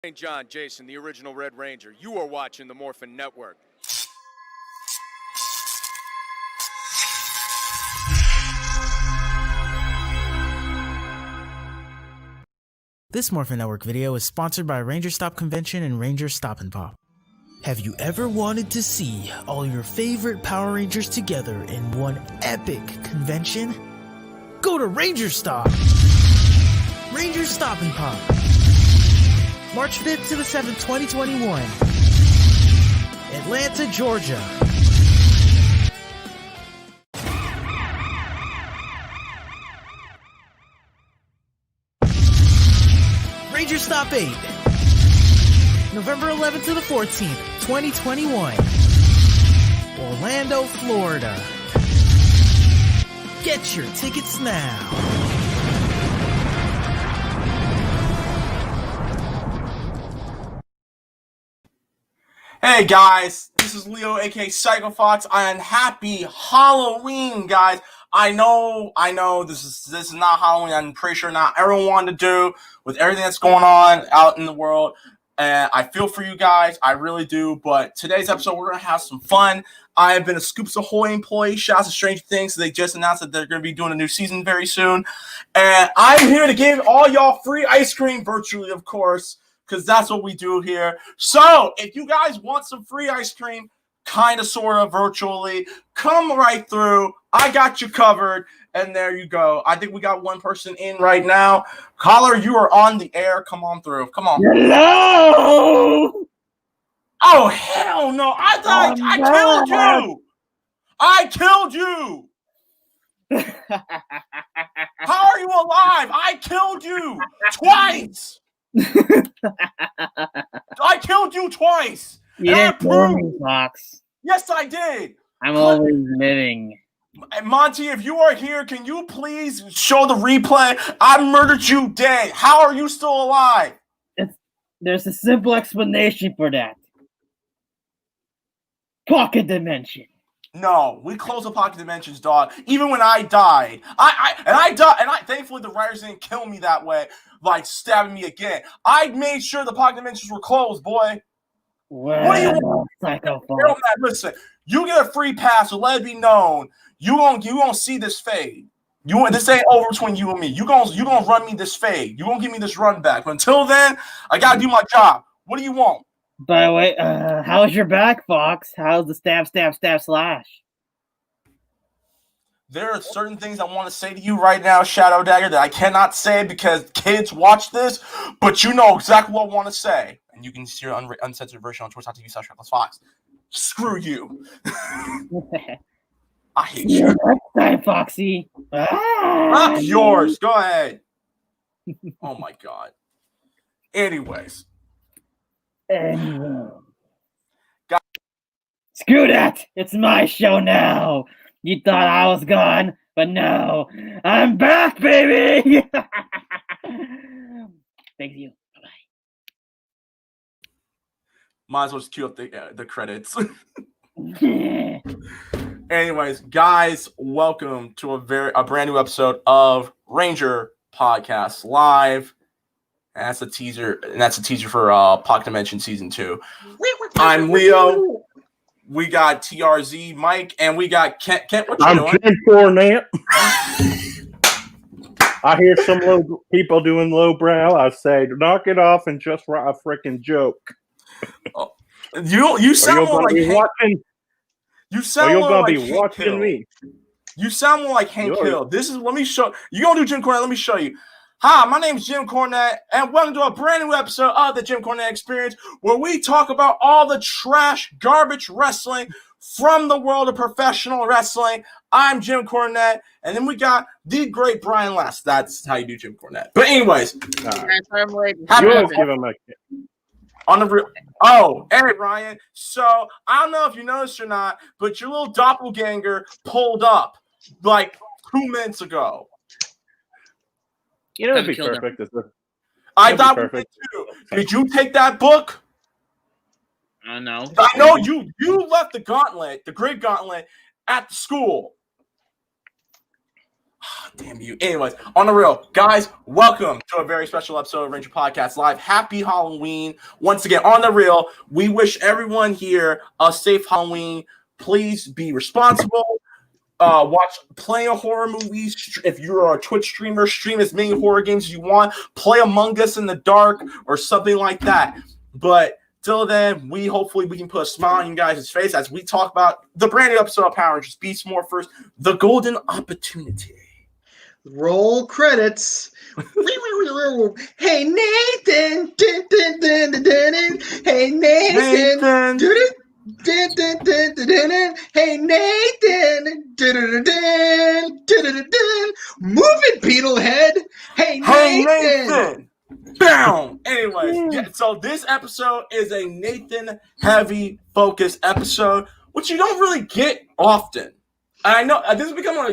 St. John, Jason, the original Red Ranger. You are watching the Morphin Network. This Morphin Network video is sponsored by Ranger Stop Convention and Ranger Stop and Pop. Have you ever wanted to see all your favorite Power Rangers together in one epic convention? Go to Ranger Stop! Ranger Stop and Pop. March 5th to the 7th, 2021. Atlanta, Georgia. Ranger Stop 8. November 11th to the 14th, 2021. Orlando, Florida. Get your tickets now. Hey guys, this is Leo, aka Psycho Fox, and happy Halloween, guys. I know, this is not Halloween. I'm pretty sure not everyone wanted to do with everything that's going on out in the world. And I feel for you guys, I really do. But today's episode, we're gonna have some fun. I have been a Scoops Ahoy employee. Shouts to Stranger Things. So they just announced that they're gonna be doing a new season very soon, and I'm here to give all y'all free ice cream, virtually, of course, because that's what we do here. So if you guys want some free ice cream, kind of, sort of, virtually, come right through. I got you covered. And there you go. I think we got one person in right now. Caller, you are on the air. Come on through. Come on. Hello! Oh, hell no. I killed you. I killed you. How are you alive? I killed you twice. I killed you twice. You didn't kill me, Fox. Yes, I did. I'm always living. Monty, if you are here, can you please show the replay? I murdered you dead. How are you still alive? There's a simple explanation for that. Pocket dimension. No, we close the pocket dimensions, dog. Even when I died, I died, and thankfully the writers didn't kill me that way, like stabbing me again. I made sure the pocket dimensions were closed, boy. Well, what do you want? Psycho Fox? Listen, you get a free pass, so let it be known. You gonna see this fade. This ain't over between you and me. You gonna run me this fade. You gonna give me this run back. But until then, I gotta do my job. What do you want? By the way, how's your back, Fox? How's the stab slash? There are certain things I want to say to you right now, Shadow Dagger, that I cannot say because kids watch this, but you know exactly what I want to say. And you can see your uncensored version on twitch.tv/Fox. Screw you. I hate you. Next time, Foxy. Not yours. Go ahead. Oh my god. Anyways. Screw that! It's my show now! You thought I was gone, but no. I'm back, baby! Thank you. Bye-bye. Might as well just cue up the credits. Anyways, guys, welcome to a brand new episode of Ranger Podcast Live. And that's a teaser. And that's a teaser for Pocket Dimension Season 2. I'm Leo. We got TRZ, Mike, and we got Kent. Kent, what you doing? I'm Jim Cornette. I hear some low people doing lowbrow. I say, knock it off and just write a freaking joke. Oh, you sound more like watching. You sound more gonna like be Hank watching Hill. me. You sound more like Hank Hill. Let me show you. Gonna do Jim Cornette? Let me show you. Hi, my name is Jim Cornette, and welcome to a brand new episode of the Jim Cornette Experience, where we talk about all the trash, garbage wrestling from the world of professional wrestling. I'm Jim Cornette, and then we got the great Brian Last. That's how you do Jim Cornette. But anyways, on the real. Oh, hey Ryan. So I don't know if you noticed or not, but your little doppelganger pulled up like 2 minutes ago. You know, it'd be perfect. I thought we did too. Did you take that book? No. I know you left the gauntlet, the great gauntlet, at the school. Damn you. Anyways, on the real, guys, welcome to a very special episode of Ranger Podcast Live. Happy Halloween. Once again, on the real, we wish everyone here a safe Halloween. Please be responsible. Watch plenty of horror movies. If you're a Twitch streamer, stream as many horror games as you want. Play Among Us in the dark or something like that. But till then, hopefully we can put a smile on you guys' face as we talk about the brand new episode of Power Rangers Beast Morphers, The Golden Opportunity. Roll credits. Hey Nathan. Hey Nathan. Hey Nathan. Move it, Beetlehead. Hey Nathan. Bam! Anyways, so this episode is a Nathan heavy focus episode, which you don't really get often. I know this is becoming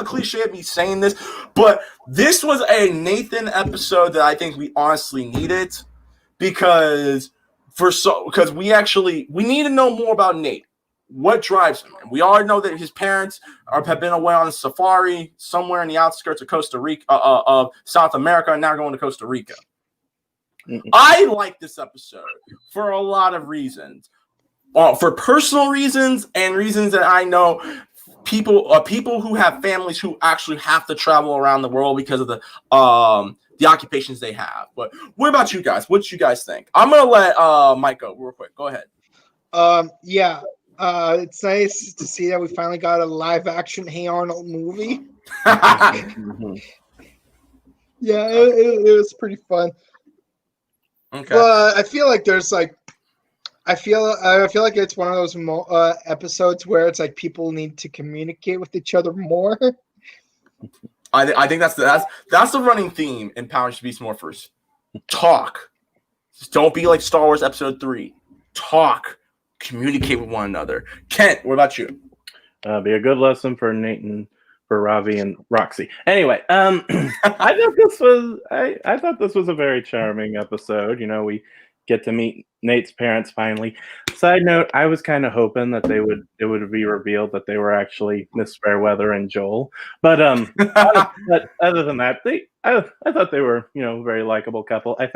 a cliche of me saying this, but this was a Nathan episode that I think we honestly needed because we need to know more about Nate. What drives him? And we already know that his parents have been away on a safari somewhere in the outskirts of Costa Rica, of South America, and now going to Costa Rica. I like this episode for a lot of reasons, for personal reasons and reasons that I know people who have families who actually have to travel around the world because of the occupations they have. But what about you guys? What do you guys think? I'm gonna let Mike go real quick. Go ahead. Yeah. It's nice to see that we finally got a live action Hey Arnold movie. Yeah, it was pretty fun. Okay. But I feel like there's like, I feel like it's one of those episodes where it's like people need to communicate with each other more. I think that's the running theme in Power Rangers Beast Morphers. Talk. Just don't be like Star Wars Episode 3. Talk. Communicate with one another. Kent, what about you? Be a good lesson for Nate and for Ravi and Roxy. Anyway, I thought this was a very charming episode. You know, we get to meet Nate's parents finally. Side note, I was kind of hoping that it would be revealed that they were actually Miss Fairweather and Joel. But but other than that, I thought they were, you know, a very likable couple. I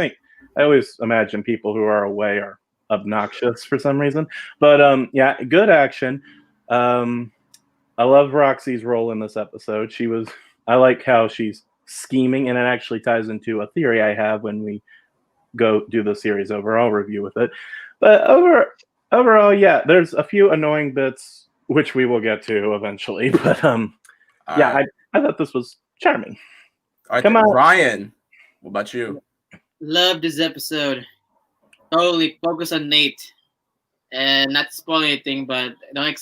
always imagine people who are away are obnoxious for some reason. But yeah, good action. I love Roxy's role in this episode. I like how she's scheming, and it actually ties into a theory I have when we go do the series overall review with it. But overall, yeah, there's a few annoying bits which we will get to eventually. But yeah, I thought this was charming. All right, Come on, Ryan. What about you? Loved this episode. Totally focus on Nate, and not to spoil anything, but don't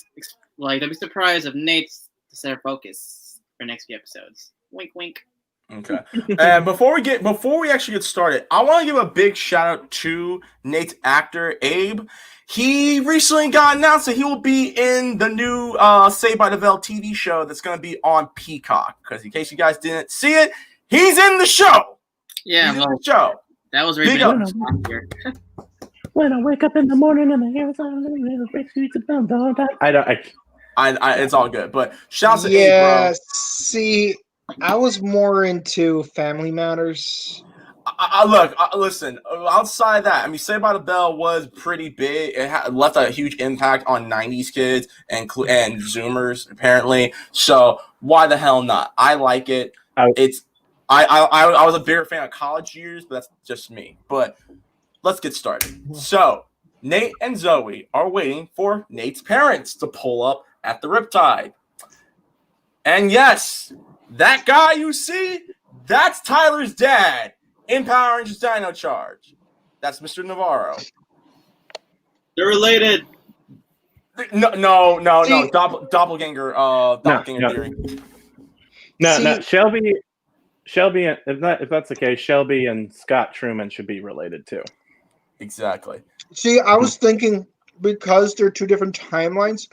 be surprised if Nate's the center focus for next few episodes. Wink, wink. Okay. And before we actually get started, I want to give a big shout out to Nate's actor, Abe. He recently got announced that he will be in the new Saved by the Bell TV show that's going to be on Peacock. Because in case you guys didn't see it, he's in the show. Yeah, he's in the show. That was really big last year. When I wake up in the morning and the hair is on it's all good. But shout out to Abe, Yeah, bro. see, I was more into Family Matters. Listen, outside that, I mean, Saved by the Bell was pretty big. It left a huge impact on 90s kids and Zoomers, apparently. So why the hell not? I like it. I was a bigger fan of College Years, but that's just me. But let's get started. So Nate and Zoe are waiting for Nate's parents to pull up at the Riptide. And yes, that guy you see, that's Tyler's dad in Power Rangers Dino Charge. That's Mr. Navarro. They're related. No. Doppelganger theory. No. Shelby. If that's the case, Shelby and Scott Truman should be related too. Exactly. See, I was thinking because they're two different timelines,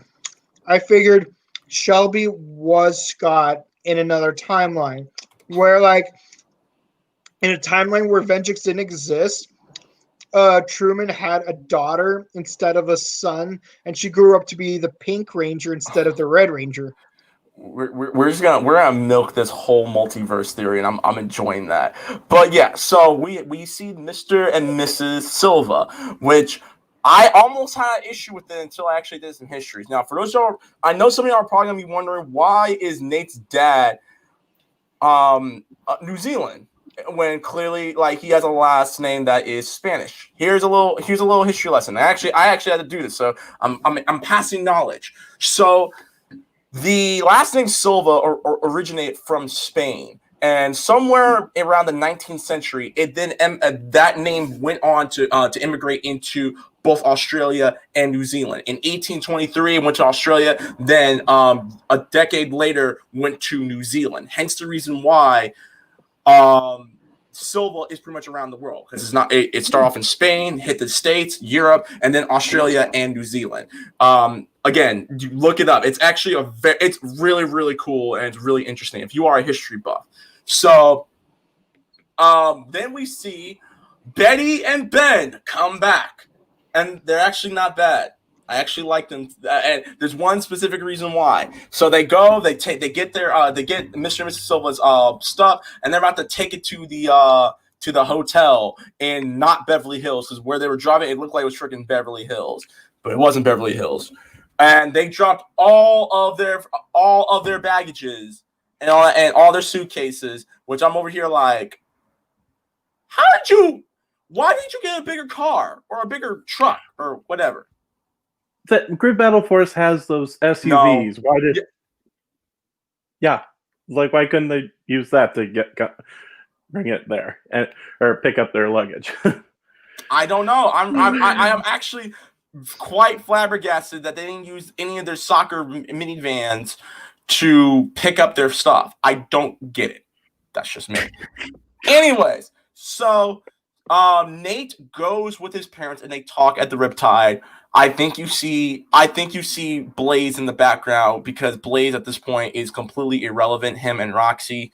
I figured Shelby was Scott in another timeline, where like in a timeline where Vengeance didn't exist, Truman had a daughter instead of a son, and she grew up to be the Pink Ranger instead of the Red Ranger. we're just gonna milk this whole multiverse theory, and I'm enjoying that. But yeah, so we see Mr. and Mrs. Silva, which I almost had an issue with it until I actually did some histories. Now, for those of you, I know some of y'all are probably gonna be wondering why is Nate's dad New Zealand when clearly like he has a last name that is Spanish. Here's a little history lesson. I actually had to do this, so I'm passing knowledge. So the last name Silva originated from Spain, and somewhere around the 19th century, it then that name went on to immigrate into both Australia and New Zealand. In 1823, it went to Australia. Then a decade later, went to New Zealand. Hence the reason why Silva is pretty much around the world because it started off in Spain, hit the States, Europe, and then Australia and New Zealand. Again, you look it up. It's actually it's really, really cool and it's really interesting if you are a history buff. So then we see Betty and Ben come back, and they're actually not bad. I actually like them, and there's one specific reason why. So they get Mr. and Mrs. Silva's stuff, and they're about to take it to the hotel in not Beverly Hills, because where they were driving, it looked like it was freaking Beverly Hills, but it wasn't Beverly Hills. And they dropped all of their baggages and all their suitcases, which I'm over here like, why did you get a bigger car or a bigger truck or whatever? That Grid Battle Force has those SUVs. No. Why did? Yeah, like why couldn't they use that to bring it there or pick up their luggage? I don't know. I am actually quite flabbergasted that they didn't use any of their soccer minivans to pick up their stuff. I don't get it. That's just me. Anyways, so Nate goes with his parents and they talk at the Riptide. I think you see Blaze in the background because Blaze at this point is completely irrelevant, him and Roxy.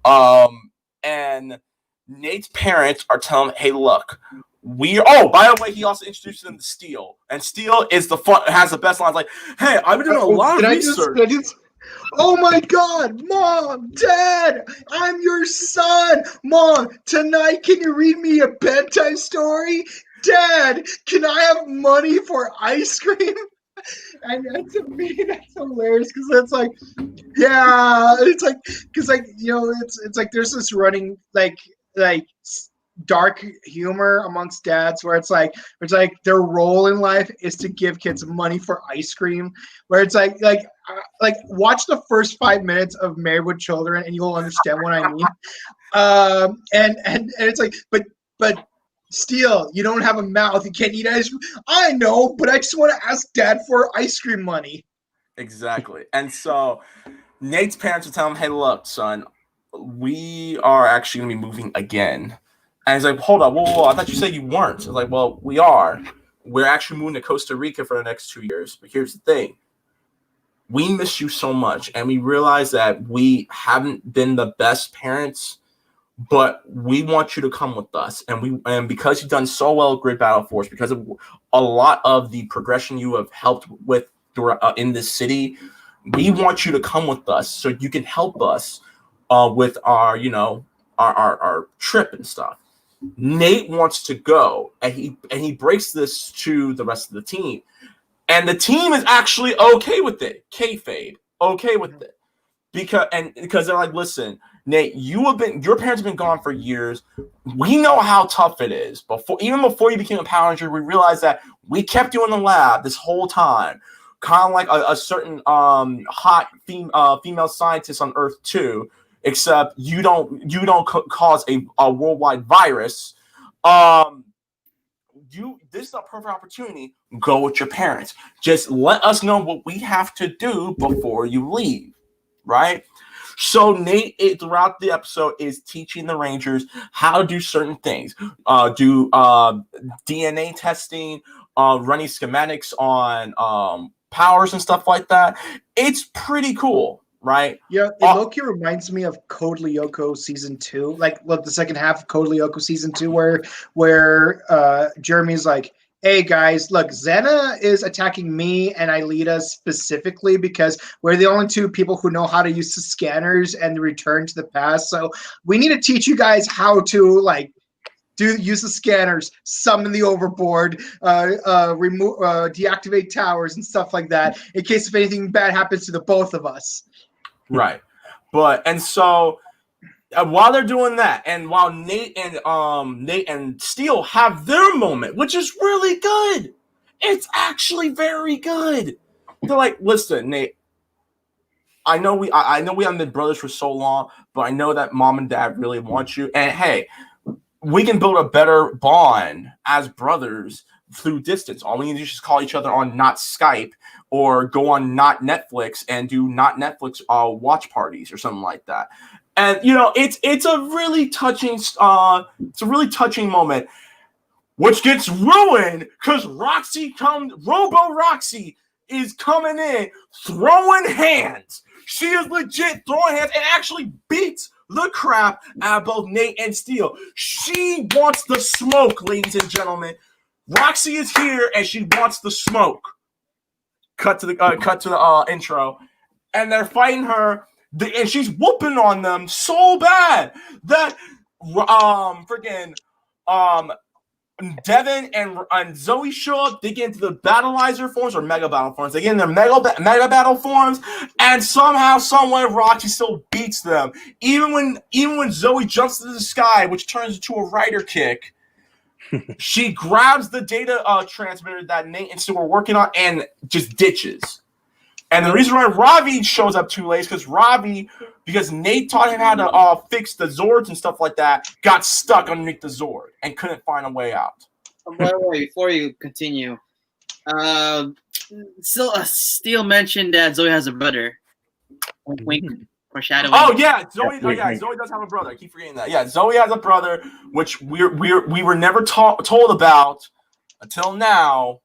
And Nate's parents are telling him, hey, look, by the way, he also introduces them to Steel. And Steel has the best lines, like, hey, I've been doing a lot of research. Oh my God, Mom, Dad, I'm your son. Mom, tonight can you read me a bedtime story? Dad, can I have money for ice cream? And to me, that's hilarious because it's like, yeah, it's like, because like, you know, it's like there's this running like dark humor amongst dads where it's like their role in life is to give kids money for ice cream, where it's like watch the first 5 minutes of Married with Children and you'll understand what I mean. And it's like, but Steel, you don't have a mouth, you can't eat ice cream. I know, but I just want to ask Dad for ice cream money. Exactly. And so Nate's parents are telling him, hey, look, son, we are actually gonna be moving again. And he's like, hold up, whoa, I thought you said you weren't. I was like, well, we are. We're actually moving to Costa Rica for the next 2 years. But here's the thing. We miss you so much. And we realize that we haven't been the best parents, but we want you to come with us. And because you've done so well at Grid Battle Force, because of a lot of the progression you have helped with in this city, we want you to come with us so you can help us with our trip and stuff. Nate wants to go, and he breaks this to the rest of the team, and the team is actually okay with it. Kayfabe, okay with it, because they're like, listen, Nate, your parents have been gone for years. We know how tough it is. Even before you became a Power Ranger, we realized that we kept you in the lab this whole time, kind of like a certain hot female scientist on Earth 2. Except you don't cause a worldwide virus. This is a perfect opportunity. Go with your parents. Just let us know what we have to do before you leave, right? So Nate, throughout the episode, is teaching the Rangers how to do certain things. Do DNA testing, running schematics on powers and stuff like that. It's pretty cool. Right. Yeah, it low-key reminds me of Code Lyoko season 2, like the second half of Code Lyoko season 2, where Jeremy's like, Hey guys, look, Xena is attacking me and Aelita specifically because we're the only two people who know how to use the scanners and the return to the past. So we need to teach you guys how to use the scanners, summon the overboard, remove, deactivate towers and stuff like that in case if anything bad happens to the both of us. Right. So while they're doing that, and while Nate and Steel have their moment, which is really good, it's actually very good. They're like, listen, Nate, I know we haven't been brothers for so long, but I know that mom and dad really want you, and hey, we can build a better bond as brothers through distance. All we need to do is just call each other on not Skype or go on not Netflix and do not Netflix watch parties or something like that. And it's a really touching moment, which gets ruined because Robo Roxy is coming in throwing hands. She is legit throwing hands and actually beats the crap out of both Nate and Steel. She wants the smoke, ladies and gentlemen. Roxy is here and she wants the smoke. Cut to the intro, and they're fighting her. And she's whooping on them so bad that Devin and Zoe show up. They get into the battleizer forms or mega battle forms. They get in their mega battle forms, and somehow, someway, Roxy still beats them. Even when Zoe jumps into the sky, which turns into a rider kick, she grabs the data transmitter that Nate and Stu were working on and just ditches. And the reason why Ravi shows up too late is because Nate taught him how to fix the Zords and stuff like that, got stuck underneath the Zord and couldn't find a way out. By the way, before you continue, Steel mentioned that Zoe has a brother. Wink, wink, foreshadowing. Oh yeah, Zoe does have a brother. I keep forgetting that. Yeah, Zoe has a brother, which we were never told about until now.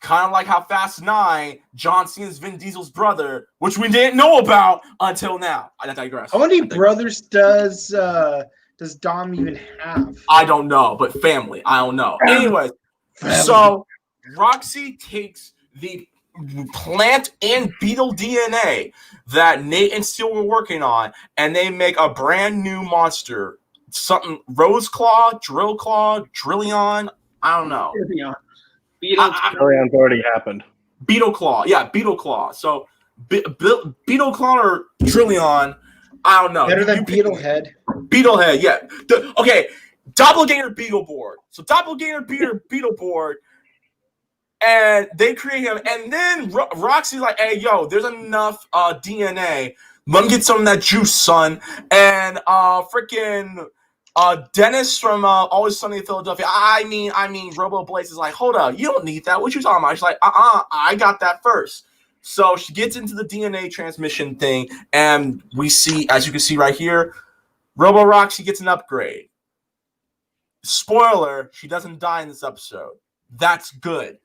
Kind of like how Fast 9, John Cena's Vin Diesel's brother, which we didn't know about until now. I digress. How many brothers does Dom even have? I don't know, but family. I don't know. Anyways, so Roxy takes the plant and beetle DNA that Nate and Steel were working on, and they make a brand new monster. Something Rose Claw, Drill Claw, Drillion. I don't know. Drilion's already happened. Beetle Claw. Yeah, Beetle Claw. So Beetle Claw or Trillion, I don't know. Better than Beetlehead. Beetlehead, yeah. Okay, Doppelganger Beetleboard. So Doppelganger Beetleboard, and they create him. And then Roxy's like, hey, yo, there's enough DNA. Let me get some of that juice, son. And Dennis from Always Sunny in Philadelphia. I mean, Robo Blaze is like, hold up, you don't need that. What you talking about? She's like, I got that first. So she gets into the DNA transmission thing, and we see, as you can see right here, Robo Roxy gets an upgrade. Spoiler: she doesn't die in this episode. That's good.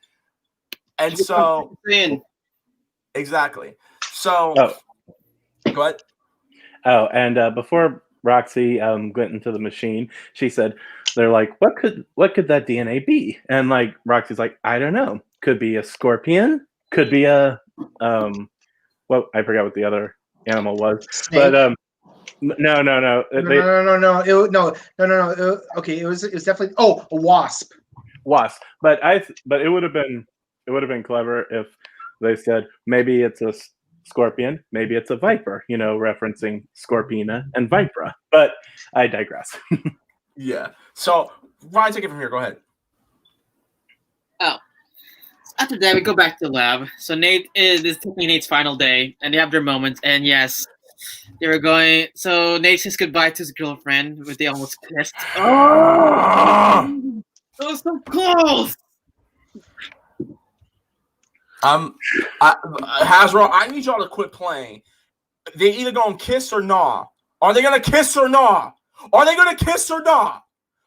And so, exactly. So, go ahead. Oh, and before Roxy went into the machine, she said, they're like, what could that DNA be? And like Roxy's like, I don't know. Could be a scorpion, could be a well, I forgot what the other animal was. Snake? But no. Okay, it was definitely a wasp. Wasp. But it would have been clever if they said maybe it's a scorpion, maybe it's a viper, referencing Scorpina and Vipra. But I digress. Yeah. So Ryan, take it from here. Go ahead. Oh. After that, we go back to the lab. So Nate is taking Nate's final day, and they have their moments. And yes, they were going. So Nate says goodbye to his girlfriend, but they almost kissed. Oh, that was so close. Hasbro, I need y'all to quit playing. They either gonna kiss or nah. Are they gonna kiss or nah? Are they gonna kiss or nah?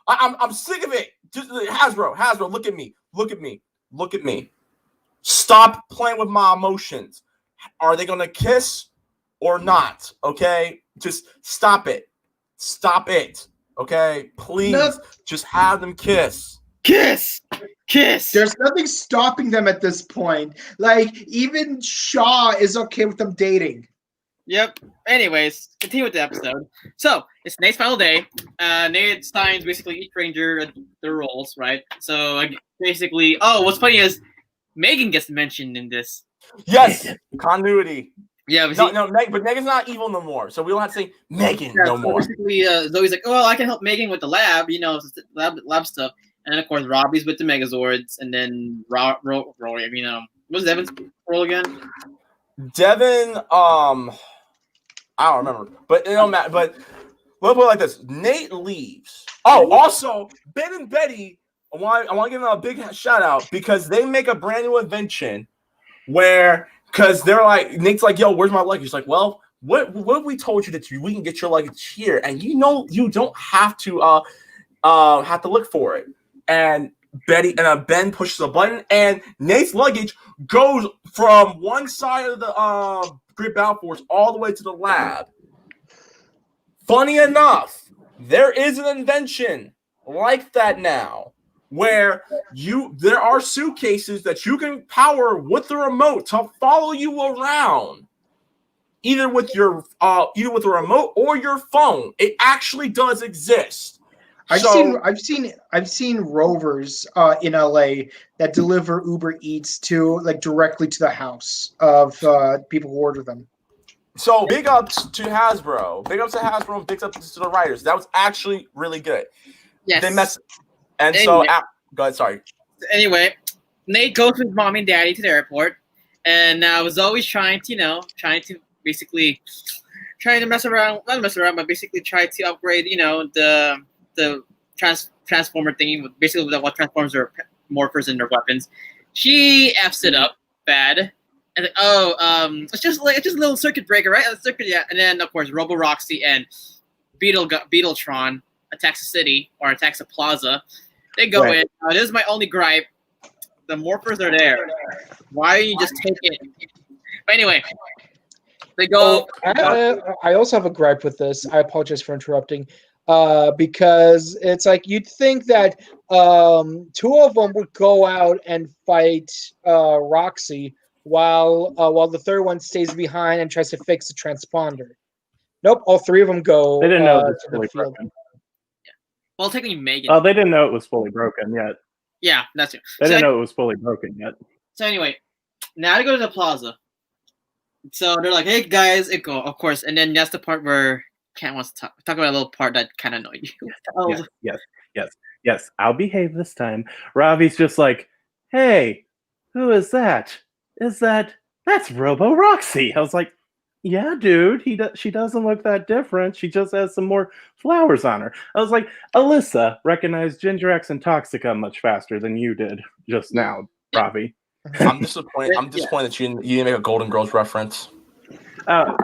I'm sick of it. Just Hasbro, look at me. Stop playing with my emotions. Are they gonna kiss or not? Okay, just stop it. Okay, please, just have them kiss. Kiss! Kiss! There's nothing stopping them at this point. Like, even Shaw is okay with them dating. Yep. Anyways, continue with the episode. So, it's Nate's final day. Nate signs basically each ranger their roles, right? So, basically, what's funny is Megan gets mentioned in this. Yes, continuity. Yeah, but but Megan's not evil no more, so we don't have to say Megan no more. Basically, Zoe's like, "Oh, I can help Megan with the lab, lab stuff." And then of course Robbie's with the Megazords, and then Roy. I mean, what was Devin's role again? Devin, I don't remember, but it don't matter. But we'll put it like this: Nate leaves. Oh, also Ben and Betty. I want to give them a big shout out because they make a brand new invention where. Because they're like, Nate's like, yo, where's my luggage? He's like, well, what have we told you that we can get your luggage here? And you don't have to look for it. And Ben pushes a button, and Nate's luggage goes from one side of the Grid Battle Force all the way to the lab. Funny enough, there is an invention like that now. Where there are suitcases that you can power with the remote to follow you around, either with a remote or your phone. It actually does exist. I've seen rovers in LA that deliver Uber Eats directly to the house of people who order them. So big ups to Hasbro. Big ups to Hasbro and big ups to the writers. That was actually really good. Yes. And anyway, so, go ahead, sorry. Anyway, Nate goes with Mom and Daddy to the airport, and was always trying to mess around, not mess around, but basically try to upgrade, the transformer thingy, basically what transforms their morphers and their weapons. She f's it up bad, and it's just a little circuit breaker, right? And then of course Robo Roxy and Beetletron attacks the city or attacks a plaza. They go in. This is my only gripe. The morphers are there. Why don't you just take it? But anyway, they go. I also have a gripe with this. I apologize for interrupting. Because it's like you'd think that two of them would go out and fight Roxy while the third one stays behind and tries to fix the transponder. Nope, all three of them go. They didn't know it to was the fully field. broken. Well, technically Megan. Oh, they didn't know it was fully broken yet. Yeah, that's it. They didn't know it was fully broken yet. So anyway, now they go to the plaza. So they're like, "Hey guys, it go." Of course, and then that's the part where Ken wants to talk about a little part that kind of annoyed you. Yes. I'll behave this time. Ravi's just like, "Hey, who is that? That's Robo Roxy?" I was like, "Yeah, dude. She doesn't look that different. She just has some more flowers on her." I was like, "Alyssa recognized Ginger X and Toxica much faster than you did just now, Ravi." I'm disappointed. That you didn't make a Golden Girls reference. Oh,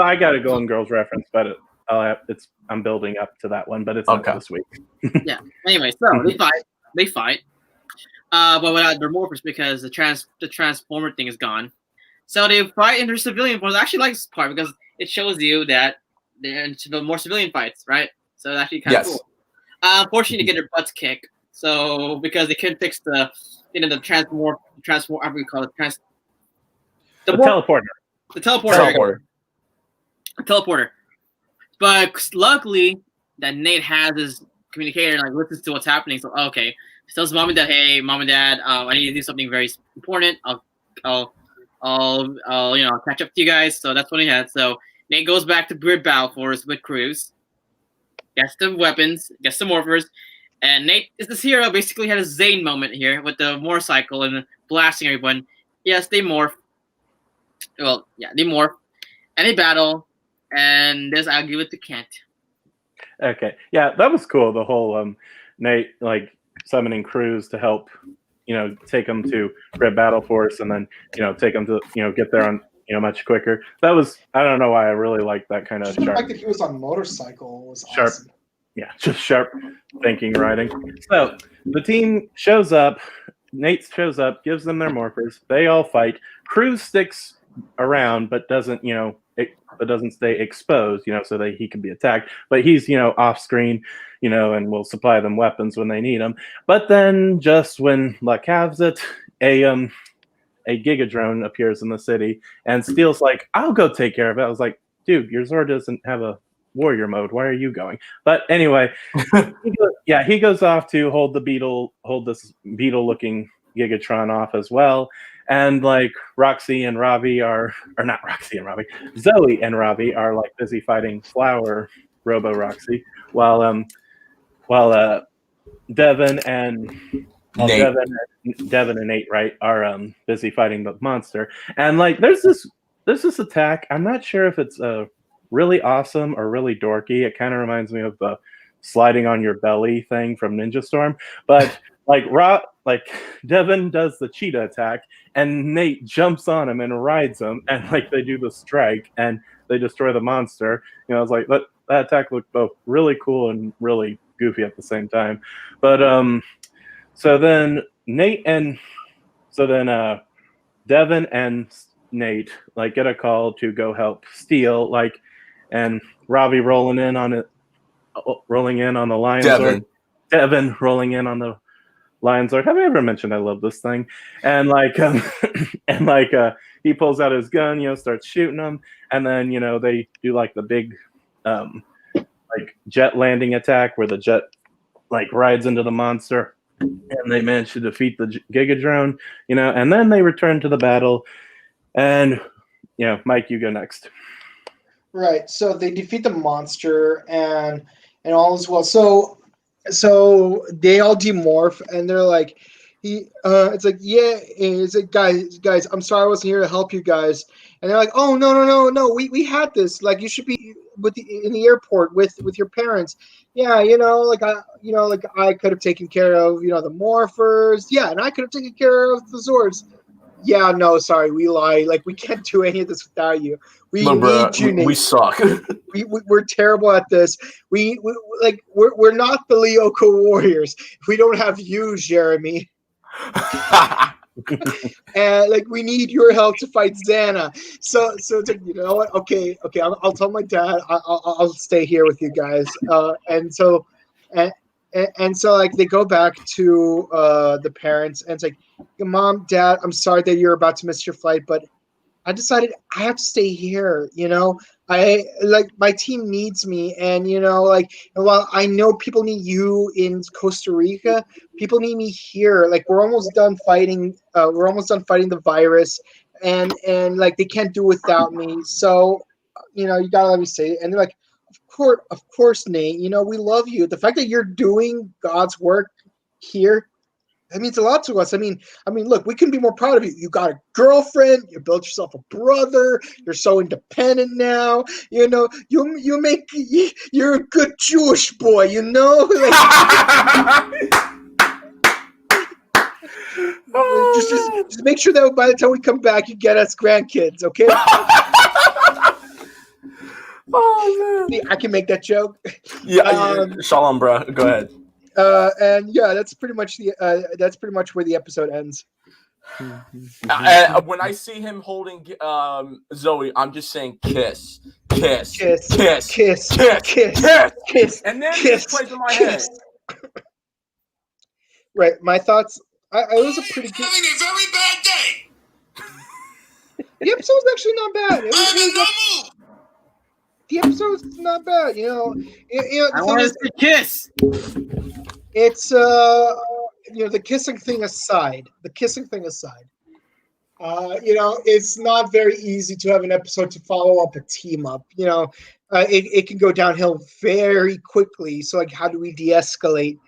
I got a Golden Girls reference, but I'm building up to that one, but it's not this week. Yeah. Anyway, so they fight. But without their morphers because the transformer thing is gone. So they fight in their civilian forms. I actually like this part because it shows you that they're into the more civilian fights, right? So it's actually kind of cool. Unfortunately, they get their butts kicked. So because they couldn't fix the transform, how do we call it? The teleporter. The teleporter. Teleporter. But luckily that Nate has his communicator and listens to what's happening. So okay, he tells mom and dad, "Hey, mom and dad, I need to do something very important. I'll catch up to you guys." So that's what he had. So Nate goes back to Grid Battle Force with Cruz, gets the weapons, gets the morphers, and Nate is this hero. Basically, had a Zane moment here with the motorcycle and blasting everyone. Yes, they morph. Well, yeah, they morph and they battle. And this, I'll give it to Kent. Okay, yeah, that was cool. The whole Nate summoning Cruz to help, take them to Red Battle Force, and then take them to get there on much quicker. That was, I don't know why I really liked that kind of The sharp. fact that he was on a motorcycle was Sharp. awesome. Yeah, just sharp thinking writing. So the team shows up. Nate shows up, gives them their morphers. They all fight. Cruz sticks around, but doesn't exposed, so that he can be attacked. But he's off screen, and will supply them weapons when they need them. But then, just when luck has it, a Giga Drone appears in the city, and Steel's like, "I'll go take care of it." I was like, "Dude, your Zord doesn't have a warrior mode. Why are you going?" But anyway, he goes off to hold this beetle-looking Gigatron off as well. And like Roxy and Ravi or not Roxy and Ravi, Zoe and Ravi are like busy fighting Flower Robo Roxy, while Devin and Nate. Devin and Nate, right, are busy fighting the monster. And like there's this attack. I'm not sure if it's really awesome or really dorky. It kind of reminds me of the sliding on your belly thing from Ninja Storm, but like Devin does the cheetah attack, and Nate jumps on him and rides him, and like they do the strike, and they destroy the monster. I was like, that attack looked both really cool and really goofy at the same time. But so then Devin and Nate like get a call to go help Steel, like, and Ravi rolling in on the Lion Zord. Devin rolling in on the Lion Zord. Have I ever mentioned I love this thing? And like he pulls out his gun, starts shooting them, and then they do like the big like jet landing attack where the jet like rides into the monster, and they manage to defeat the Giga Drone, and then they return to the battle. And Mike, you go next. Right. So they defeat the monster and all is well. So they all demorph and they're like, it's like, yeah, it's like, guys, I'm sorry I wasn't here to help you guys. And they're like, oh no, we had this. Like you should be in the airport with your parents. Yeah, I could have taken care of the Morphers. Yeah, and I could have taken care of the Zords. Yeah, no, sorry, we lie. Like we can't do any of this without you. We need you, Nate. We suck. We're terrible at this. We're not the Lyoko Warriors. We don't have you, Jeremy. And like we need your help to fight Xana. So it's like, you know what? Okay. I'll tell my dad. I'll stay here with you guys. And so like they go back to the parents and it's like, Mom, Dad, I'm sorry that you're about to miss your flight, but I decided I have to stay here. I like my team needs me, and while I know people need you in Costa Rica, people need me here. Like we're almost done fighting. We're almost done fighting the virus, and like they can't do without me. So, you gotta let me stay. And they're like, of course, Nate. We love you. The fact that you're doing God's work here, that means a lot to us. I mean, look, we couldn't be more proud of you. You got a girlfriend. You built yourself a brother. You're so independent now. You're a good Jewish boy. Like, just make sure that by the time we come back, you get us grandkids. Okay. Oh man, I can make that joke. Yeah, Shalom, bro. Go ahead. And yeah, that's pretty much where the episode ends. When I see him holding Zoe, I'm just saying kiss, kiss, kiss, kiss, kiss, kiss, kiss, kiss, kiss, and then kiss, it plays in my head. Right, my thoughts. It was a pretty good. Having a very bad day. The episode was actually not bad. The episode's not bad. I want to kiss. It's the kissing thing aside. It's not very easy to have an episode to follow up a team up. It can go downhill very quickly. So like, how do we de-escalate?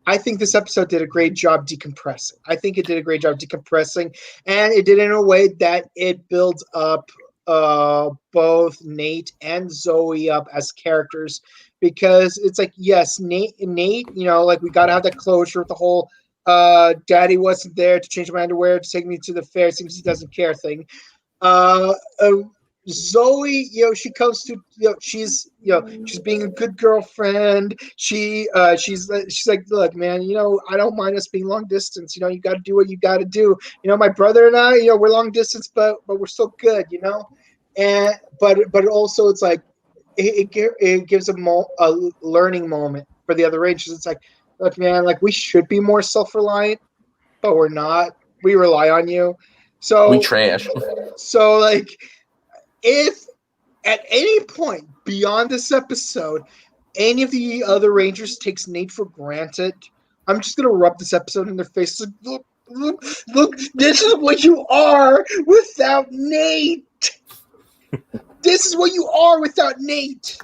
I think this episode did a great job decompressing. And it did it in a way that it builds up both Nate and Zoe up as characters, because it's like, yes, Nate, like we gotta have that closure with the whole daddy wasn't there to change my underwear to take me to the fair since he doesn't care thing. Zoe, she comes to, she's being a good girlfriend. She's like, look, man, I don't mind us being long distance. You got to do what you got to do. My brother and I, we're long distance, but we're still good. but also it's like it gives a learning moment for the other Rangers. It's like, look, man, like we should be more self-reliant, but we're not. We rely on you. So We trash. So like, if at any point beyond this episode, any of the other Rangers takes Nate for granted, I'm just gonna rub this episode in their face. Like, look, this is what you are without Nate. This is what you are without Nate.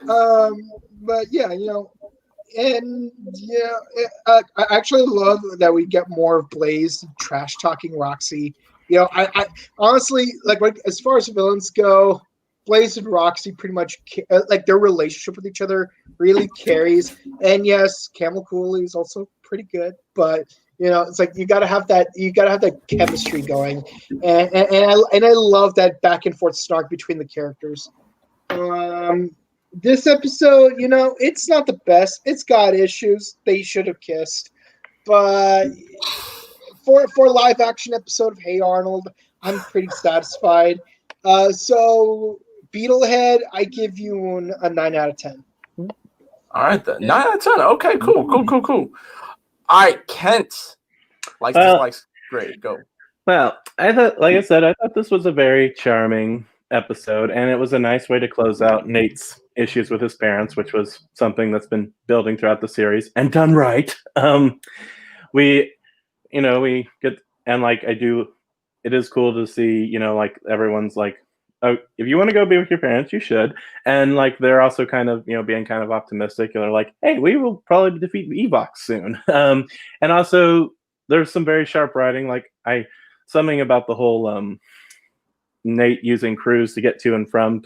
But yeah, and yeah, I actually love that we get more of Blaze trash talking Roxy. I honestly like as far as villains go, Blaze and Roxy pretty much like their relationship with each other really carries. And yes, Camel Cooley is also pretty good, but it's like you gotta have that chemistry going, and I love that back and forth snark between the characters. This episode, it's not the best. It's got issues. They should have kissed, but for a live action episode of Hey Arnold, I'm pretty satisfied. So Beetlehead, I give you a 9 out of 10. All right then, 9 out of 10. Okay, cool. All right, Kent. Likes, dislikes. Great, go. Well, I thought, like I said, I thought this was a very charming episode, and it was a nice way to close out Nate's issues with his parents, which was something that's been building throughout the series and done right. We get, and like it is cool to see, like everyone's like, oh, if you want to go be with your parents, you should. And like they're also kind of, being kind of optimistic. And they're like, hey, we will probably defeat Evox soon. And also there's some very sharp writing. Like something about the whole Nate using crews to get to and from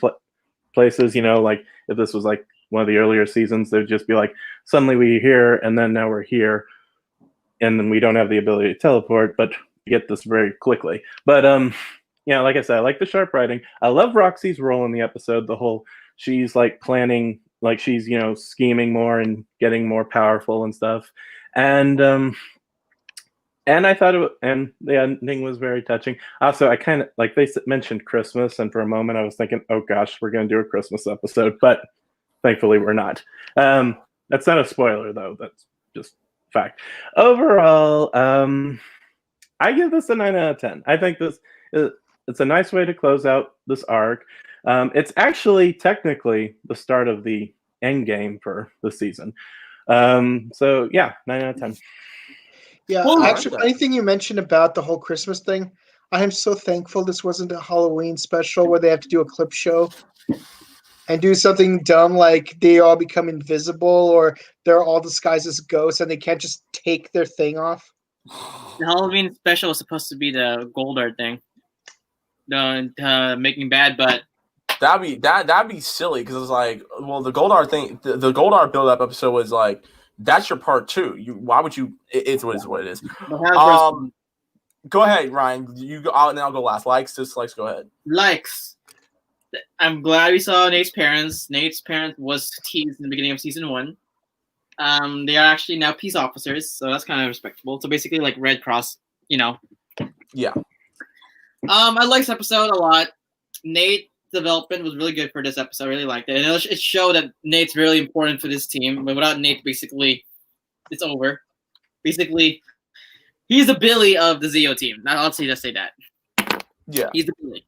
places, like if this was like one of the earlier seasons, they'd just be like, suddenly we're here and then now we're here. And then we don't have the ability to teleport, but we get this very quickly. But like I said, I like the sharp writing. I love Roxy's role in the episode. She's like planning, like she's, scheming more and getting more powerful and stuff. And I thought and the ending was very touching. Also, I kind of like they mentioned Christmas, and for a moment I was thinking, oh gosh, we're going to do a Christmas episode, but thankfully we're not. That's not a spoiler though. That's just fact. Overall, I give this a 9 out of 10. I think it's a nice way to close out this arc. It's actually technically the start of the end game for the season. So yeah, 9 out of 10. Yeah, actually, funny thing you mentioned about the whole Christmas thing. I am so thankful this wasn't a Halloween special where they have to do a clip show and do something dumb like they all become invisible or they're all disguised as ghosts and they can't just take their thing off. The Halloween special was supposed to be the Goldar thing, the Making Bad, but that'd be silly because it's like, well, the Goldar thing, the Goldar build-up episode was like, that's your part 2. Why would you? It's what it is. Go ahead, Ryan. I'll go last. Likes, dislikes. Go ahead. Likes. I'm glad we saw Nate's parents. Nate's parent was teased in the beginning of season 1. They are actually now peace officers, so that's kind of respectable. So basically, like Red Cross, Yeah. I liked this episode a lot. Nate's development was really good for this episode. I really liked it. And it showed that Nate's really important for this team. But without Nate, basically, it's over. Basically, he's the Billy of the Zeo team. Now, let's just say that. Yeah. He's the Billy.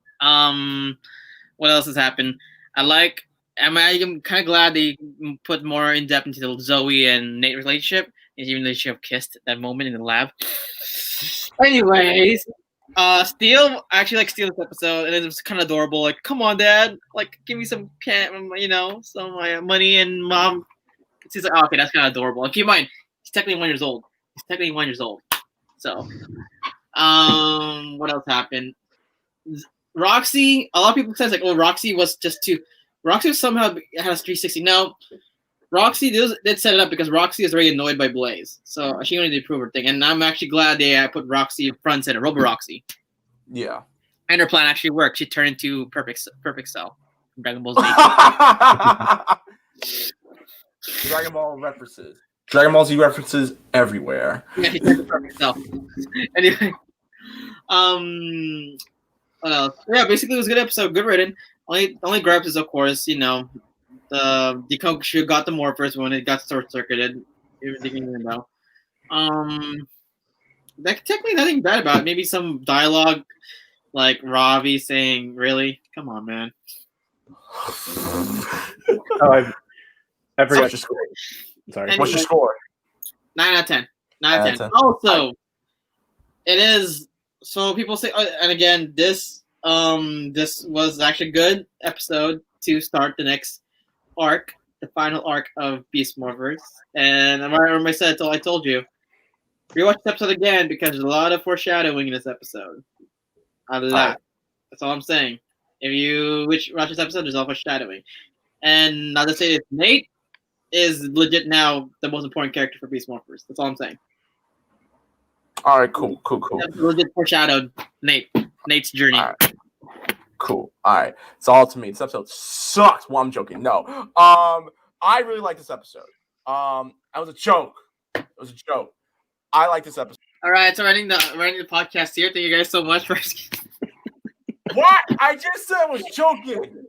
What else has happened? I'm kind of glad they put more in depth into the Zoe and Nate relationship, even though they should have kissed at that moment in the lab. Anyways, Steel, I actually like Steel this episode, and it was kind of adorable. Like, come on, Dad, like, give me some some money. And Mom, she's like, oh, okay, that's kind of adorable. And keep in mind, he's technically 1 year old. So, what else happened? Roxy, a lot of people says like, oh, Roxy was somehow has 360. No, Roxy did set it up because Roxy is very annoyed by Blaze, so she wanted to prove her thing. And I'm actually glad they put Roxy front center, Robo Roxy. Yeah, and her plan actually worked. She turned into Perfect Cell from Dragon Ball Z. Dragon Ball references. Dragon Ball Z references everywhere. Yeah, she turned into Perfect Cell. Anyway, Yeah, basically it was a good episode, good written. Only gripes is, of course, the Dekokushu got the Morphers when it got short circuited. That technically nothing bad about it. Maybe some dialogue like Ravi saying, "Really? Come on, man." Oh, I forgot. What's your score? Sorry. Anyway, What's your score? 9 out of 10. 9 out of 10. 10. Also, it is so people say, and again, this was actually a good episode to start the next arc, the final arc of Beast Morphers. And I remember I told you, rewatch this episode again because there's a lot of foreshadowing in this episode. A lot. That's all I'm saying. If you watch this episode, there's a lot of foreshadowing. And I'll just say this, Nate is legit now the most important character for Beast Morphers. That's all I'm saying. All right, cool. That's legit foreshadowed Nate's journey. All right. Cool. All right. It's all to me. This episode sucks. Well, I'm joking. No. I really like this episode. That was a joke. It was a joke. I like this episode. All right, so running the podcast here. Thank you guys so much for. What? I just said I was joking.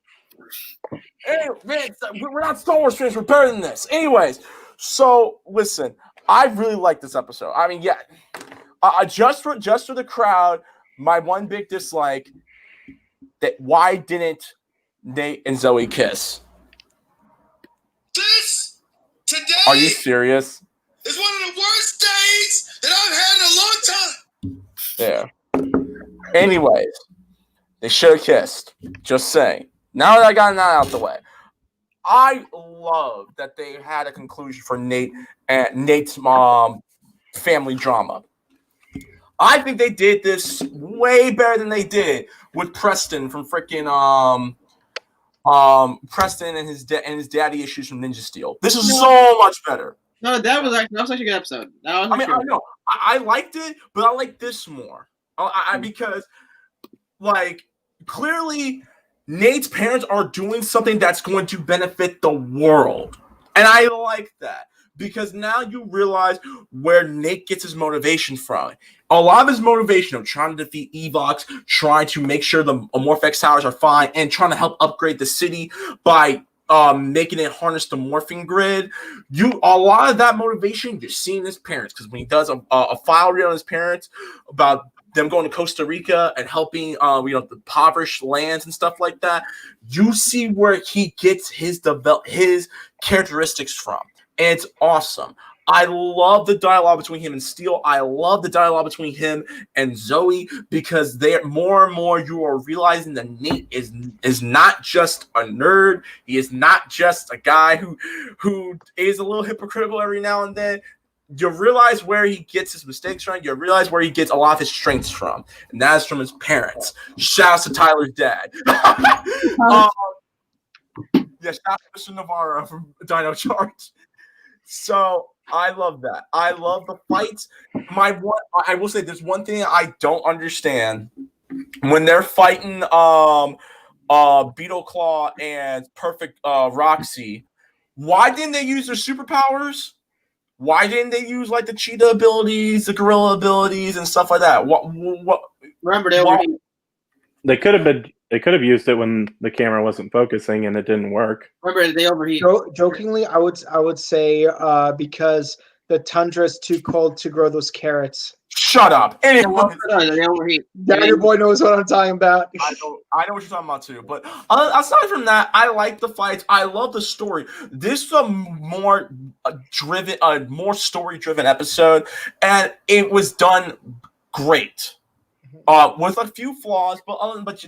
Hey, man, we're not Star Wars fans. We're better than this. Anyways, so listen, I really like this episode. I mean, yeah, just for the crowd, my one big dislike that why didn't Nate and Zoe kiss? This today Are you serious? is one of the worst days that I've had in a long time. Yeah. Anyways, they should have kissed. Just saying. Now that I got that out the way, I love that they had a conclusion for Nate and Nate's family drama. I think they did this way better than they did with Preston from freaking Preston and his daddy issues from Ninja Steel. This is so much better. No, that was actually a good episode. I know I liked it, but I like this more. Because like clearly Nate's parents are doing something that's going to benefit the world, and I like that. Because now you realize where Nate gets his motivation from. A lot of his motivation of trying to defeat Evox, trying to make sure the Morphex towers are fine, and trying to help upgrade the city by making it harness the morphing grid. A lot of that motivation you're seeing his parents, because when he does a file read on his parents about them going to Costa Rica and helping the impoverished lands and stuff like that, you see where he gets his characteristics from. And it's awesome. I love the dialogue between him and Steel. I love the dialogue between him and Zoe, because more and more you are realizing that Nate is not just a nerd. He is not just a guy who is a little hypocritical every now and then. You realize where he gets his mistakes from. You realize where he gets a lot of his strengths from. And that is from his parents. Shouts to Tyler's dad. Shout out to Mr. Navarro from Dino Charge. So I love that. I love the fights. I will say there's one thing I don't understand when they're fighting Beetle Claw and Perfect Roxy. Why didn't they use their superpowers? Why didn't they use like the cheetah abilities, the gorilla abilities, and stuff like that? What? Remember, they could have used it when the camera wasn't focusing and it didn't work. Remember, they overheat. Jokingly, I would say because the tundra is too cold to grow those carrots. Shut up. Anyway, They overheat. Your boy knows what I'm talking about. I know what you're talking about too. But aside from that, I like the fights. I love the story. This is a more story-driven episode, and it was done great. With a few flaws, but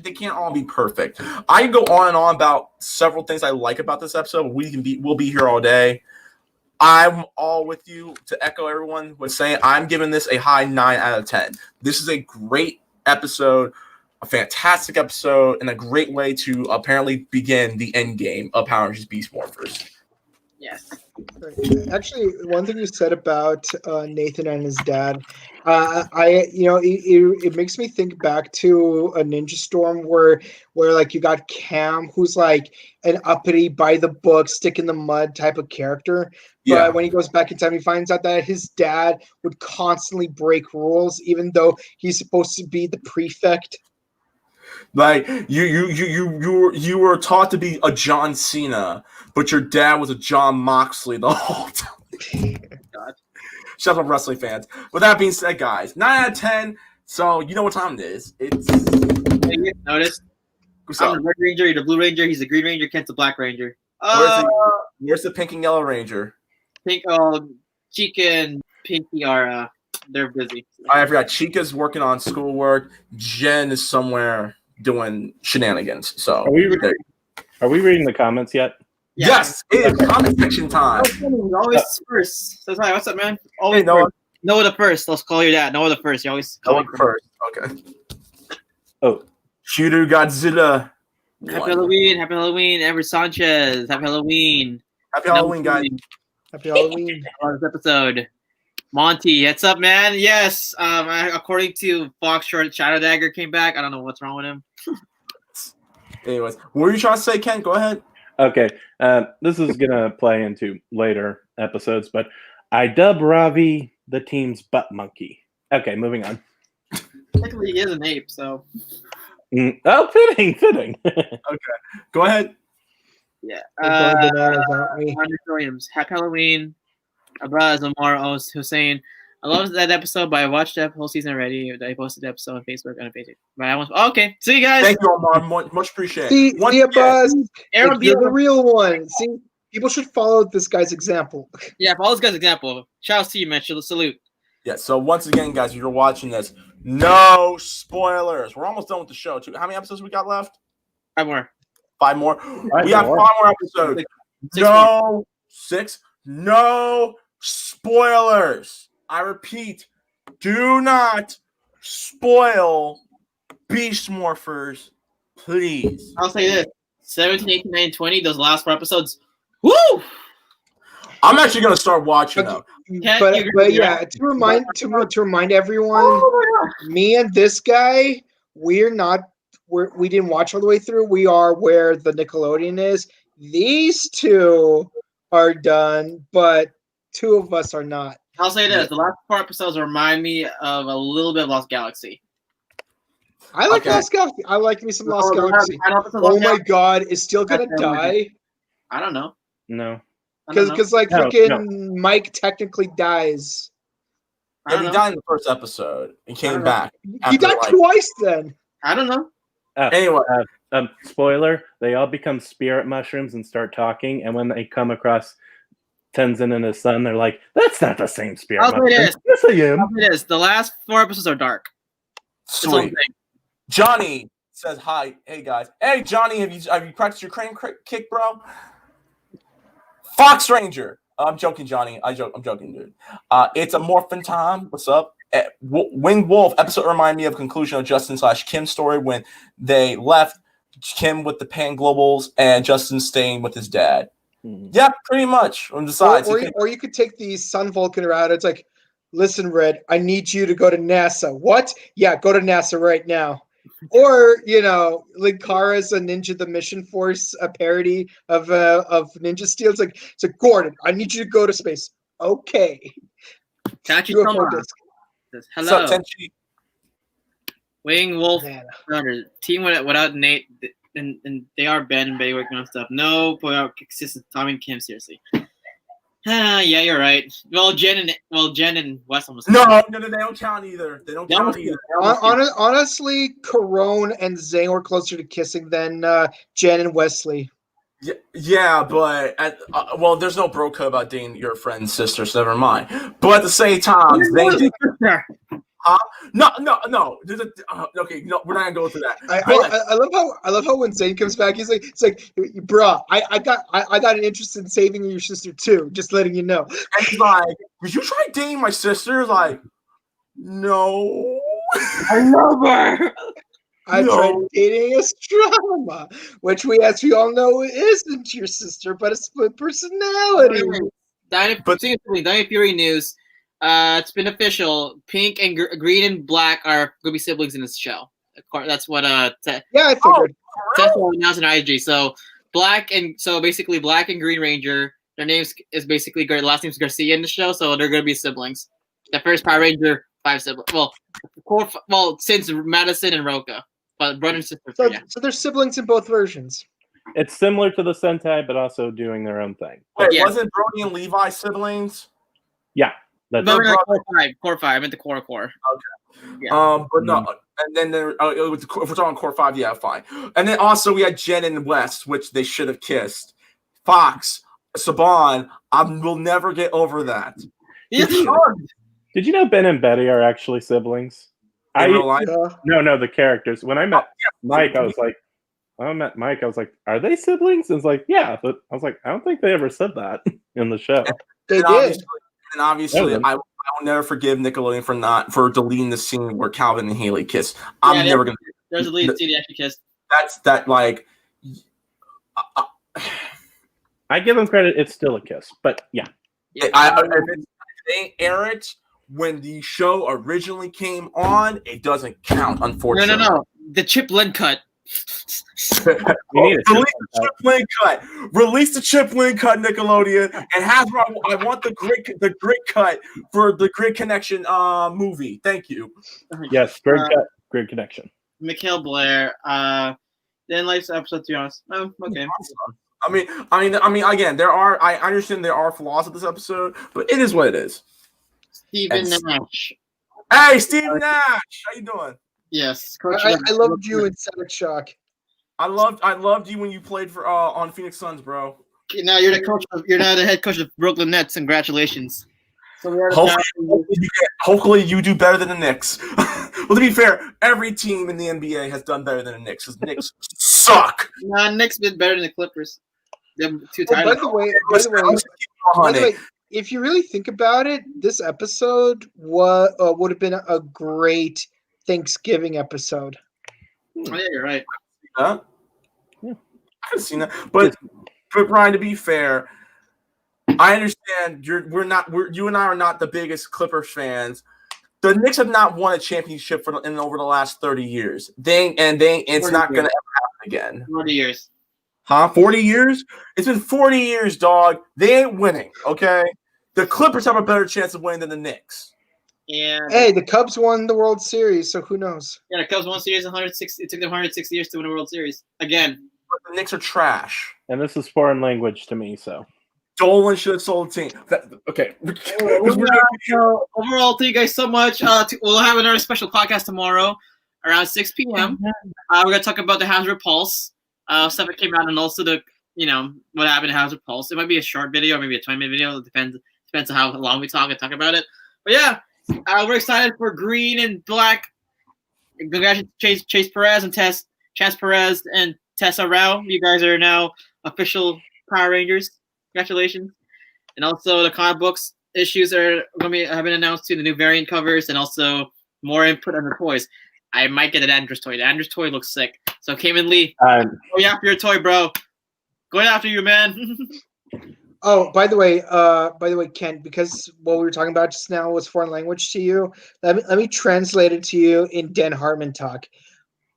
they can't all be perfect. I can go on and on about several things I like about this episode. We'll be here all day. I'm all with you to echo everyone was saying. I'm giving this a high 9 out of 10. This is a great episode, a fantastic episode, and a great way to apparently begin the end game of Power Rangers Beast Morphers. Yes. Actually, one thing you said about Nathan and his dad, it makes me think back to a Ninja Storm where like you got Cam, who's like an uppity, by the book, stick in the mud type of character. But when he goes back in time, he finds out that his dad would constantly break rules, even though he's supposed to be the prefect. Like you were taught to be a John Cena, but your dad was a John Moxley the whole time. God. Shut up, wrestling fans. With that being said, guys, 9 out of 10. So you know what time it is. It's Hey, you noticed? what's I'm up? the Red Ranger, you're the Blue Ranger, he's the Green Ranger, Kent's the Black Ranger. Where's the pink and yellow ranger? Pink, Chica and Pinky are they're busy. I forgot. Chica's working on schoolwork. Jen is somewhere doing shenanigans. So Are we reading the comments yet? Yeah. yes, it is comment section time. Always first. So, hi, what's up, man? Always Hey, Noah. first. Noah the first. Let's call your dad. Noah the first. You always call Noah him first. Okay. Oh, Shooter Godzilla. Happy Halloween. Happy Halloween. Ever Sanchez. Happy Halloween. Happy Halloween, guys. Happy Halloween. I love this episode. Monty, what's up, man? Yes. According to Fox Short, Shadow Dagger came back. I don't know what's wrong with him. Anyways, what were you trying to say, Ken? Go ahead. okay. This is gonna play into later episodes, but I dub Ravi the team's butt monkey. Okay, moving on. Technically, he is an ape, so Oh, fitting. Go ahead. yeah. We're going bananas, aren't we? Anders Williams, Happy Halloween. Abraz Omar Hussein. I love that episode, but I watched that whole season already. I posted the episode on Facebook and on Facebook. But I want, okay, see you guys. Thank you, Omar. Much appreciated. See, Once see a again, buzz. Aaron Like, you're the Beal. real one. See, people should follow this guy's example. Yeah, for all this guy's example. Shout out to you, man. Salute. yeah, so once again, guys, if you're watching this, no spoilers. We're almost done with the show, too. How many episodes we got left? 5 more. 5 more? We have 5 more episodes. Six more. No, 6. No spoilers. I repeat, do not spoil Beast Morphers, please. I'll say this: 17, 18, 19, 20. Those last 4 episodes. Woo! I'm actually gonna start watching them. But yeah, to remind everyone, me and this guy, we didn't watch all the way through. We are where the Nickelodeon is. These two are done, but 2 of us are not. I'll say this: the last 4 episodes remind me of a little bit of Lost Galaxy. I like Okay. Lost Galaxy. I like me some Lost Oh, Galaxy. I don't know if it's Oh Lost my Galaxy. god, is still gonna That's the die? I don't know. No. I don't know. Because like No, freaking Mike technically dies. I And don't he know. died in the first episode and I came don't know. back. He After, died like- twice then. I don't know. Anyway, Spoiler: they all become spirit mushrooms and start talking, and when they come across Tenzin and his son, they're like, "That's not the same spirit." I'll say mushroom." this. Yes, I am. I'll say this: the last 4 episodes are dark. That's all I'm sweet. saying. Johnny says hi. Hey guys. Hey Johnny, have you practiced your crane kick, bro? Fox Ranger. I'm joking, Johnny. I'm joking, dude. It's a morphin time. What's up? Winged Wolf episode remind me of conclusion of Justin/Kim's story when they left. Kim with the Pan Globals and Justin staying with his dad. Yeah, pretty much. On the sides. Or you could take the Sun Vulcan route. It's like, listen, Red, I need you to go to NASA. What? Yeah, go to NASA right now. Or, Linkara's a Ninja the Mission Force, a parody of Ninja Steel. It's like, Gordon, I need you to go to space. Okay. Tachi UFO Toma disc. says, What's hello. up, Tenchi? Wing Wolf Man. Runner. Team without Nate, and they are Ben and Bay working on stuff. No, without consistent Tommy and Kim, seriously. Yeah, you're right. Well, Jen and Wes almost. No, they don't count either. They don't count either. Honestly, Corone and Zane were closer to kissing than Jen and Wesley. Yeah, but there's no bro code about dating your friend's sister, so never mind. But at the same time, Zane did. No. Okay, no, we're not gonna go through that. I love how when Zane comes back, it's like, bruh, I got an interest in saving your sister too. Just letting you know. And he's like, "Did you try dating my sister?" Like, no. I love her. I tried dating Astronomer, which as we all know, isn't your sister, but a split personality. Dino Fury news. It's been official. Pink and Green and Black are going to be siblings in this show. That's what I figured. Tesla announced on IG. So Black and Green Ranger. Their names is basically last name's Garcia in the show, so they're going to be siblings. The first Power Ranger 5 siblings. Well, since Madison and Roka. But brother and sister. So, Yeah. so they're siblings in both versions. It's similar to the Sentai, but also doing their own thing. Wait, Yeah. wasn't Brody and Levi siblings? Yeah, that's But They're core 5. Core 5. I meant the core. Yeah. But no, and then if we're talking core 5, yeah, fine. And then also we had Jen and West, which they should have kissed. Fox, Saban, I will never get over that. Yes. Did you know Ben and Betty are actually siblings? In real life, No, the characters. When I met Mike, I was like, are they siblings? And it's like, yeah, but I was like, I don't think they ever said that in the show. They and did. obviously, I will never forgive Nickelodeon for deleting the scene where Calvin and Haley kiss. I'm never gonna. There's a lead scene they actually kissed. That's like. I give them credit; it's still a kiss, but yeah. If they air it when the show originally came on, it doesn't count, unfortunately. No. The Chip Lynn cut. Release the Chip Lynn cut. Release the Chip Lynn cut, Nickelodeon, and Hasbro. I want the grid cut for the Grid Connection movie. Thank you. Yes, grid cut, Grid Connection. Mikhail Blair. Then life's episode, to be honest. Oh, okay. I mean, again, I understand there are flaws with this episode, but it is what it is. Stephen Nash. Hey, Steve Nash, how you doing? Yes, I loved you in Static Shock. I loved you when you played for on Phoenix Suns, bro. Now you're the coach. You're now the head coach of Brooklyn Nets. Congratulations. So we hopefully you do better than the Knicks. Well, to be fair, every team in the NBA has done better than the Knicks. Because the Knicks suck. Nah, Knicks been better than the Clippers. Them two By titles. the way, if you really think about it, this episode would have been a great Thanksgiving episode. Oh, yeah, you're right. Yeah. I've seen that, but Brian, to be fair, I understand you and I are not the biggest Clippers fans. The Knicks have not won a championship over the last 30 years. It's not going to ever happen again. 40 years. Huh? 40 years? It's been 40 years, dog. They ain't winning, okay? The Clippers have a better chance of winning than the Knicks. Yeah. Hey, the Cubs won the World Series, so who knows? Yeah, the Cubs won series 160. It took them 160 years to win a World Series again. But the Knicks are trash. And this is foreign language to me, so. Dolan should have sold the team. Okay. Overall, thank you guys so much. We'll have another special podcast tomorrow around 6 p.m. We're going to talk about the Hasbro Pulse. Stuff that came out, and also what happened to Hasbro Pulse. It might be a short video or maybe a 20-minute video. It depends on how long we talk about it. But yeah, we're excited for Green and Black. Congratulations, Chase Perez and Chance Perez and Tessa Rao. You guys are now official Power Rangers. Congratulations. And also the comic books issues have been announced too, the new variant covers, and also more input on the toys. I might get an Andrews toy. The Andrews toy looks sick. So Cayman Lee, go after your toy, bro. Going after you, man. Oh, by the way, Kent, because what we were talking about just now was foreign language to you, let me translate it to you in Dan Harmon talk.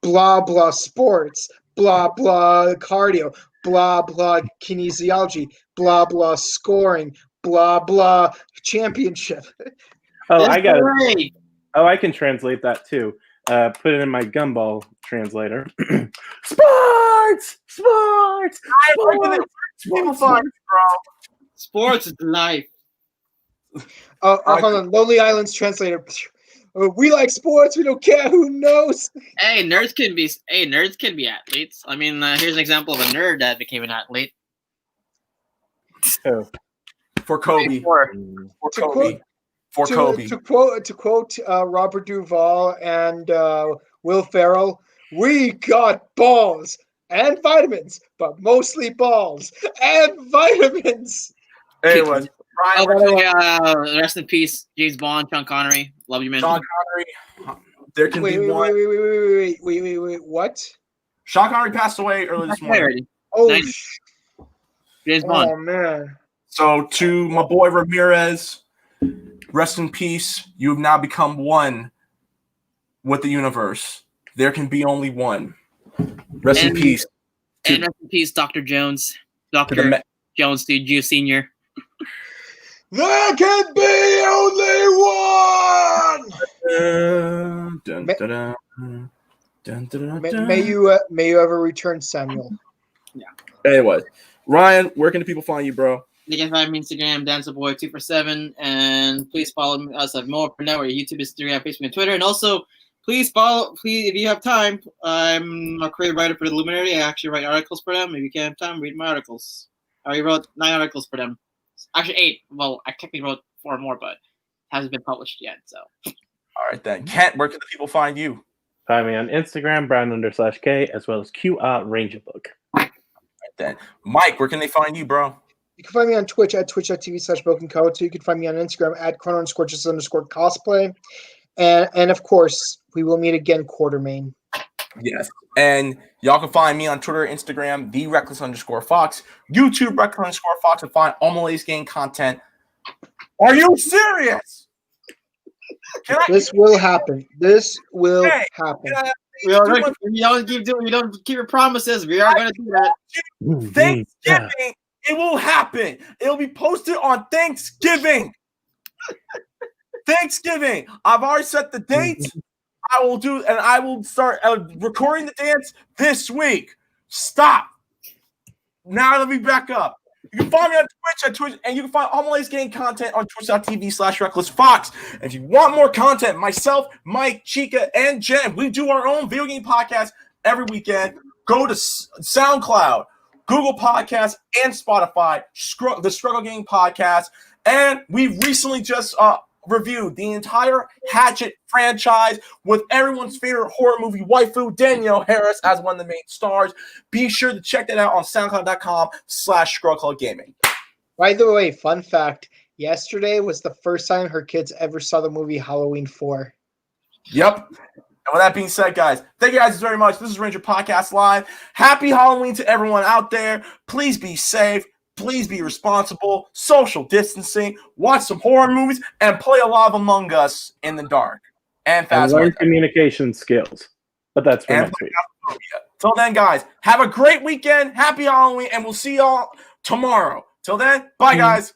Blah blah sports, blah blah cardio, blah blah kinesiology, blah blah scoring, blah blah championship. Oh, I got it. Oh, I can translate that too. Put it in my gumball translator. Sports! Sports is life. Hold on. Lonely Island's translator. We like sports. We don't care who knows. Hey, nerds can be athletes. I mean, here's an example of a nerd that became an athlete. Oh. For Kobe. To quote Robert Duvall and Will Ferrell, we got balls and vitamins, but mostly balls and vitamins. Anyways, Brian, rest in peace, James Bond, Sean Connery. Love you, man. Sean Connery. There can be one. Wait, what? Sean Connery passed away early this morning. Oh, James Bond. Oh man. So to my boy Ramirez, rest in peace. You have now become one with the universe. There can be only one. Rest in peace. And rest in peace, Dr. Jones. Dr. Jones, dude, Sr. There can be only one! Dun, dun, dun, May, dun. may you ever return, Samuel. Anyway, Ryan, where can the people find you, bro? You can find me on Instagram, DancerBoy247, and please follow us at Morphers Network, YouTube, Instagram, Facebook, and Twitter. And also, please if you have time, I'm a creative writer for the Luminary. I actually write articles for them. If you can't have time, read my articles. I already wrote 9 articles for them. Actually, 8. Well, I technically wrote 4 more, but it hasn't been published yet. So. All right, then. Kent, where can the people find you? Find me on Instagram, Brown_K, as well as QRangerbook. Right, then. Mike, where can they find you, bro? You can find me on Twitch at twitch.tv/BrokenCode. You can find me on Instagram at chrono_just_cosplay. And of course, we will meet again, Quartermain. Yes. And y'all can find me on Twitter, Instagram, @Reckless_Fox, YouTube, Reckless_Fox, to find all Malays Game content. Are you serious? This will happen. This will happen. We don't keep your promises. We are going to do that. Thanksgiving, it will happen. It'll be posted on Thanksgiving. Thanksgiving. I've already set the date. I will start recording the dance this week. Stop. Now let me back up. You can find me on Twitch, and you can find all Malays Game content on twitch.tv/RecklessFox. And if you want more content, myself, Mike, Chica, and Jen, we do our own video game podcast every weekend. Go to SoundCloud, Google Podcasts, and Spotify, the Struggle Game Podcast. And we recently just reviewed the entire Hatchet franchise with everyone's favorite horror movie waifu, Danielle Harris, as one of the main stars. Be sure to check that out on soundcloud.com/ScrollClubGaming. By the way, fun fact, yesterday was the first time her kids ever saw the movie Halloween 4. Yep. And with that being said, guys, thank you guys very much. This is Ranger Podcast Live. Happy Halloween to everyone out there. Please be safe. Please be responsible, social distancing, watch some horror movies, and play a lot of Among Us in the dark. And learn communication skills. But that's for next week. Till then, guys, have a great weekend. Happy Halloween, and we'll see y'all tomorrow. Till then, bye, guys.